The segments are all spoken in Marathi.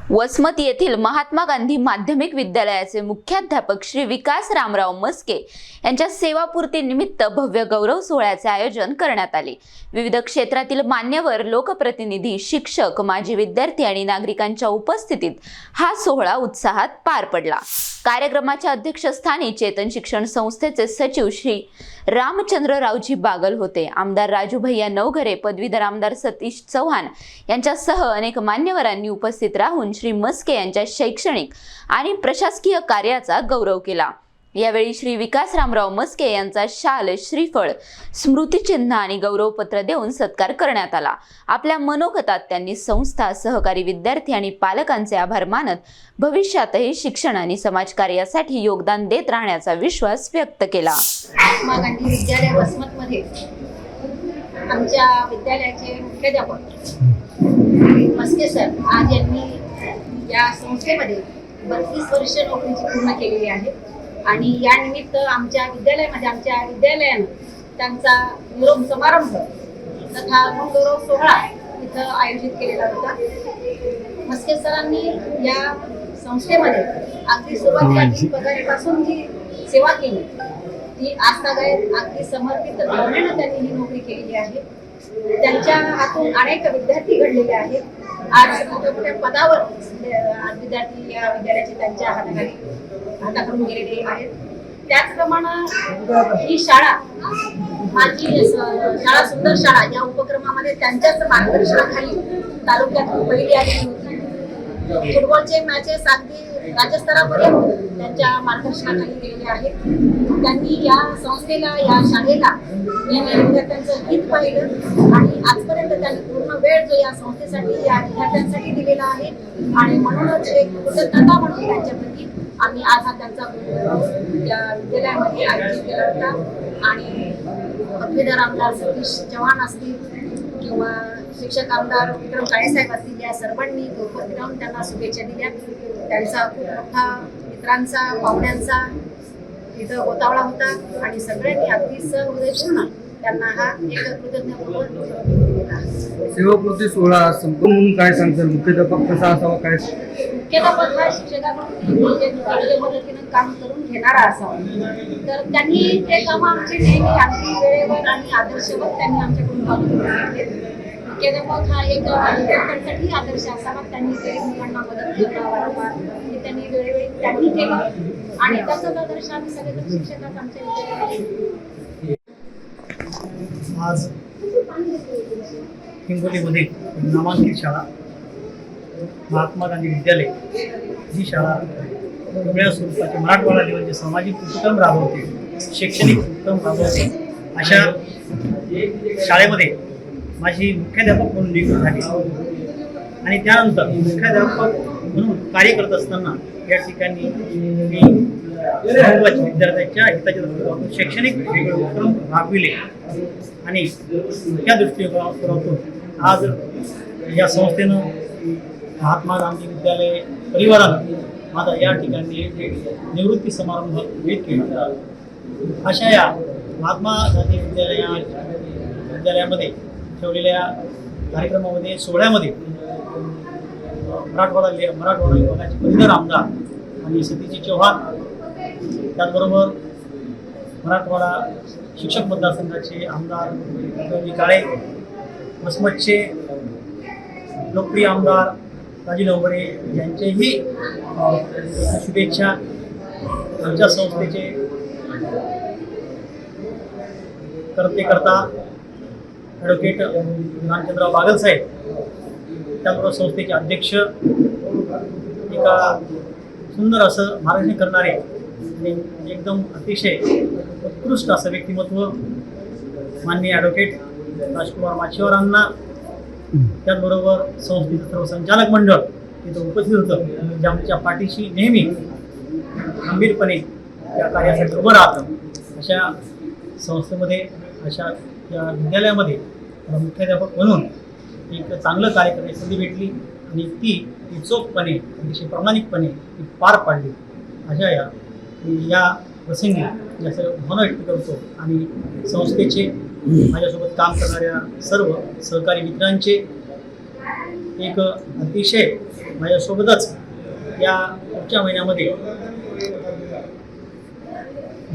वसमत येथील महात्मा गांधी माध्यमिक विद्यालयाचे मुख्याध्यापक श्री विकास रामराव मस्के यांच्या सेवापूर्ती निमित्त भव्य गौरव सोहळ्याचे आयोजन करण्यात आले। विविध क्षेत्रातील मान्यवर, लोकप्रतिनिधी, शिक्षक, माजी विद्यार्थी आणि नागरिकांच्या उपस्थितीत हा सोहळा उत्साहात पार पडला। कार्यक्रमाच्या अध्यक्षस्थानी चेतन शिक्षण संस्थेचे सचिव श्री रामचंद्ररावजी बागल होते। आमदार राजू भैया नवघरे, पदवीधर आमदार सतीश चव्हाण यांच्यासह अनेक मान्यवरांनी उपस्थित राहून श्री मस्के यांच्या शैक्षणिक आणि प्रशासकीय कार्याचा गौरव केला। यावेळी श्री विकास रामराव मस्के यांचा शाल, श्रीफळ, स्मृतिचिन्ह आणि गौरवपत्र देऊन सत्कार करण्यात आला। आपल्या मनोगतात त्यांनी संस्था, सहकारी विद्यार्थी आणि पालकांचे आभार मानत भविष्यातही शिक्षण आणि समाजकार्यासाठी योगदान देत राहण्याचा विश्वास व्यक्त केला। महात्मा गांधी विद्यालय वसमतमध्ये आमच्या विद्यालयाचे मुख्याध्यापक मस्के सर आज यांनी या संस्थेमध्ये 32 वर्ष नोकरीची पूर्ण केलेली आहे आणि या निमित्त आमच्या विद्यालयानं त्यांचा निरोप समारंभ तथा गौरव सोहळा इथं आयोजित केलेला होता। मस्के सरांनी या संस्थेमध्ये अगदी सुरुवातीला पगारापासून जी सेवा केली ती आजतागायत अगदी समर्पित भावनेनं त्यांनी ही नोकरी केलेली आहे। त्यांच्या हातून अनेक विद्यार्थी घडलेले आहेत। आज मोठ्या पदावर विद्यार्थी या विद्यालयाचे त्यांच्या हाताकडून गेलेले आहेत। त्याचप्रमाणे ही शाळा माझी शाळा सुंदर शाळा या उपक्रमामध्ये त्यांच्याच मार्गदर्शनाखाली तालुक्यात पहिली आलेली होती। फुटबॉलचे मॅचेस अगदी राज्यस्तरापर्यंत त्यांच्या मार्गदर्शनाखाली गेलेले आहेत। त्यांनी या संस्थेला, या शाळेला विद्यार्थ्यांचं हित पाहिलं आणि आजपर्यंत त्यांनी पूर्ण वेळ जो या संस्थेसाठी, या विद्यार्थ्यांसाठी दिलेला आहे आणि म्हणूनच एक कृतज्ञता म्हणून त्यांच्याप्रती आम्ही आज हा त्यांचा या विद्यालयामध्ये आयोजित केला होता। आणि पदवीधर आमदार सतीश चव्हाण असतील किंवा शिक्षक आमदार विक्रम काळेसाहेब असतील, या सर्वांनी उपस्थित राहून त्यांना शुभेच्छा दिल्या। त्यांचा खूप मोठा मित्रांचा, पाहुण्यांचा इथं गोतावळा होता आणि सगळ्यांनी अगदी सहृदयपूर्ण त्यांना हा एक कृतज्ञपूर्वक दिला। सेवापूर्ती सोहळा संपूर्ण म्हणून काय सांगताल? मुख्याध्यापक कसा असावा? काय मुख्याध्यापक हा शिक्षकाकडून मदतीनं काम करून घेणारा असावा। तर त्यांनी ते कामं आमची नेहमी अगदी वेळेवर आणि आदर्शवत त्यांनी आमच्याकडून काम करून घेतले। मुख्याध्यापक हा एक विद्यार्थ्यांसाठी आदर्श असावा। त्यांनी गरीब मुलांना मदत करणं वारंवार हे त्यांनी वेळोवेळी त्यांनी केलं आणि त्याचाच आदर्श आम्ही सगळेजण शिक्षकात आमच्या विद्यालयात आज हिंगोलीमध्ये नामांकित शाळा महात्मा गांधी विद्यालय ही शाळा वेगळ्या स्वरूपाचे मराठवाडा लेवलचे सामाजिक उपक्रम राबवते, शैक्षणिक उपक्रम राबवते। अशा शाळेमध्ये माझी मुख्याध्यापक म्हणून नियुक्ती झाली आणि त्यानंतर मुख्याध्यापक म्हणून कार्य करत असताना या ठिकाणी मी महत्त्वाच्या विद्यार्थ्यांच्या हिताच्या दृष्टिकोनातून शैक्षणिक वेगळे उपक्रम राबविले आणि त्या दृष्टिकोनातून आज या संस्थेनं महात्मा गांधी विद्यालय परिवारानं माझा या ठिकाणी एक निवृत्ती समारंभ विहित केला। अशा या महात्मा गांधी विद्यालयामध्ये ठेवलेल्या कार्यक्रमामध्ये, सोहळ्यामध्ये मराठवाडा विभागाचे पदवीधर आमदार आणि सतीश चव्हाण, त्याचबरोबर मराठवाडा शिक्षक मतदारसंघाचे आमदार काळे, वसमतचे लोकप्रिय आमदार राजू नवघरे यांचेही शुभेच्छा। आमच्या संस्थेचे कर्तेकर्ता ॲडव्होकेट रामचंद्रराव बागल साहेब, त्याचबरोबर संस्थेचे अध्यक्ष, एका सुंदर असं मार्गदर्शन करणारे आणि एकदम अतिशय उत्कृष्ट असं व्यक्तिमत्व माननीय ॲडव्होकेट राजकुमार माचीवरांना, त्याचबरोबर संस्थेचं सर्व संचालक मंडळ इथं उपस्थित होतं, जे आमच्या पाठीशी नेहमी गंभीरपणे या कार्यासाठी उभं राहतं। अशा संस्थेमध्ये, अशा या विद्यालयामध्ये मुख्याध्यापक म्हणून एक चांगलं कार्य करण्याची संधी भेटली आणि ती चोखपणे, अतिशय प्रामाणिकपणे ती पार पाडली। अशा या प्रसंगी याचं भावना व्यक्त करतो आणि संस्थेचे माझ्यासोबत काम करणाऱ्या सर्व सहकारी मित्रांचे एक अतिशय माझ्यासोबतच या पुढच्या महिन्यामध्ये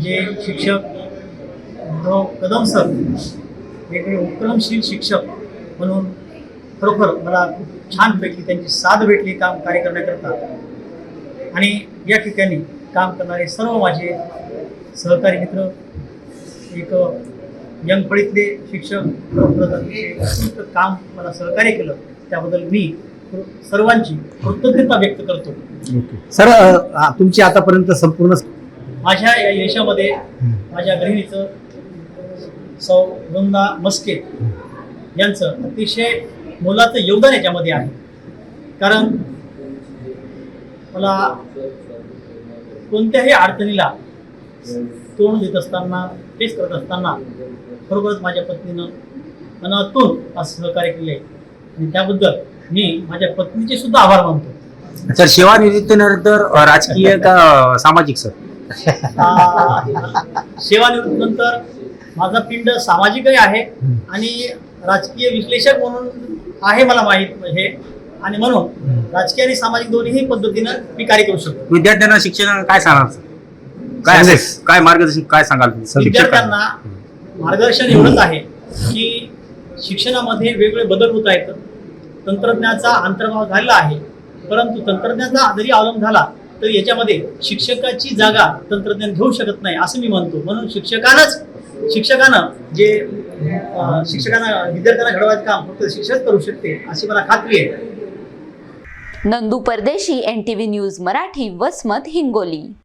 जे शिक्षक उद्धव कदम सर वेगळे उपक्रमशील शिक्षक म्हणून खरोखर मला खूप छानपैकी त्यांची साथ भेटली काम कार्य करण्याकरता. आणि या ठिकाणी काम करणारे सर्व माझे सहकारी मित्र, एक यंग फळीतले शिक्षक खरोखरच अतिशय उत्कृष्ट काम मला सहकार्य केलं त्याबद्दल मी सर्वांची कृतज्ञता व्यक्त करतो. सर तुमची आतापर्यंत संपूर्ण माझ्या या यशामध्ये माझ्या गृहिणीचं सौ वृंदा मस्के यांचं अतिशय मोलाचं योगदान याच्यामध्ये आहे. कारण मला कोणत्याही अडचणीला तोंड देत असताना, फेस करत असताना खरोखरच माझ्या पत्नीनं मनातून असं सहकार्य केले आणि त्याबद्दल मी माझ्या पत्नीचे सुद्धा आभार मानतो. सर सेवानिवृत्तीनंतर राजकीय का सामाजिक सर? सेवानिवृत्तीनंतर माझा पिंड सामाजिकही आहे आणि राजकीय विश्लेषक म्हणून आहे मला माहीत हे, आणि म्हणून राजकीय आणि सामाजिक दोन्ही पद्धतीनं मी कार्य करू शकतो. विद्यार्थ्यांना शिक्षण काय सांगाल सर? काय असेल काय मार्गदर्शन काय सांगाल विद्यार्थ्यांना मार्गदर्शन एवढंच आहे की शिक्षणामध्ये वेगवेगळे बदल होत आहेत. तंत्रज्ञानाचा अंतर्भाव झालेला आहे, परंतु तंत्रज्ञानाचा जरी अवलंब झाला तर याच्यामध्ये शिक्षकाची जागा तंत्रज्ञान घेऊ शकत नाही असं मी म्हणतो. म्हणून शिक्षकानं विद्यार्थ्यांना घडवायचं काम फक्त शिक्षक करू शकते अशी मला खात्री आहे. नंदू परदेशी, NTV न्यूज मराठी, वसमत, हिंगोली.